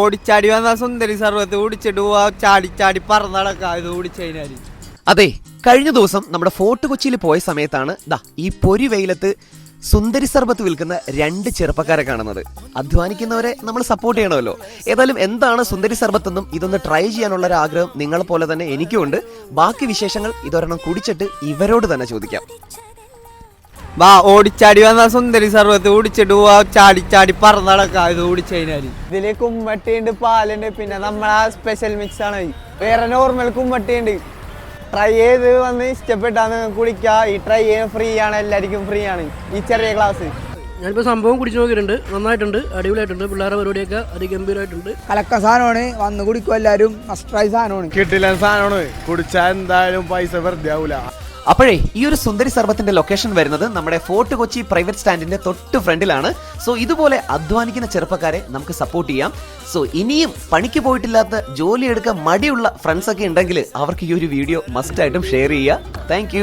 ഓടിച്ചാടി വന്ന സുന്ദരി സർവത്ത് ഓടിച്ചിട്ട് ചാടി ചാടി പറന്നടക്കാം ഇത് ഓടിച്ചതിനാല്. അതെ, കഴിഞ്ഞ ദിവസം നമ്മുടെ ഫോർട്ട് കൊച്ചിയിൽ പോയ സമയത്താണ് ഈ പൊരി വെയിലത്ത് സുന്ദരി സർബത്ത് വിൽക്കുന്ന 2 ചെറുപ്പക്കാരെ കാണുന്നത്. അധ്വാനിക്കുന്നവരെ നമ്മൾ സപ്പോർട്ട് ചെയ്യണമല്ലോ. ഏതായാലും എന്താണ് സുന്ദരി സർബത്ത് എന്നും ഇതൊന്ന് ട്രൈ ചെയ്യാനുള്ള ഒരു ആഗ്രഹം നിങ്ങളെ പോലെ തന്നെ എനിക്കുണ്ട്. ബാക്കി വിശേഷങ്ങൾ ഇതൊരെണ്ണം കുടിച്ചിട്ട് ഇവരോട് തന്നെ ചോദിക്കാം. ഓടിച്ചാടി വന്ന സുന്ദരി സർവത്ത് ഓടിച്ചിട്ട് ചാടി ചാടി പറന്നടക്കാം ഇത് ഓടിച്ചതിനാല്. ഇതില് കുമ്മട്ടിയുണ്ട്, പാലുണ്ട്, പിന്നെ നമ്മളാ സ്പെഷ്യൽ മിക്സ് ആണ്. വേറെ നോർമൽ കുമ്മട്ടിയുണ്ട്. ട്രൈ ചെയ്ത് വന്ന് ഇഷ്ടപ്പെട്ടാന്ന് കുടിക്കുക. ഈ ട്രൈ ചെയ്യാൻ ഫ്രീ ആണ്, എല്ലാവർക്കും ഫ്രീ ആണ് ഈ ചെറിയ ക്ലാസ്. ഞാനിപ്പോൾ സംഭവം കുടിച്ചു നോക്കിയിട്ടുണ്ട്, നന്നായിട്ടുണ്ട്, അടിപൊളിയായിട്ടുണ്ട്. പിള്ളേരുടെ പരിപാടിയൊക്കെ അതിഗംഭീരമായിട്ടുണ്ട്. കലക്ക സാധനമാണ്, വന്ന് കുടിക്കും എല്ലാവരും. മസ്റ്റ് ട്രൈ സാധനമാണ്, കിട്ടില്ല സാധനമാണ്. കുടിച്ചാൽ എന്തായാലും പൈസ വെറുതെ ആവൂല. അപ്പോഴേ ഈ ഒരു സുന്ദരി സർബത്തിന്റെ ലൊക്കേഷൻ വരുന്നത് നമ്മുടെ ഫോർട്ട് കൊച്ചി പ്രൈവറ്റ് സ്റ്റാൻഡിന്റെ തൊട്ട് ഫ്രണ്ടിലാണ്. സോ ഇതുപോലെ അധ്വാനിക്കുന്ന ചെറുപ്പക്കാരെ നമുക്ക് സപ്പോർട്ട് ചെയ്യാം. സോ ഇനിയും പണിക്ക് പോയിട്ടില്ലാത്ത ജോലി എടുക്കാൻ മടിയുള്ള ഫ്രണ്ട്സ് ഒക്കെ ഉണ്ടെങ്കിൽ അവർക്ക് ഈ ഒരു വീഡിയോ മസ്റ്റ് ആയിട്ടും ഷെയർ ചെയ്യുക. താങ്ക്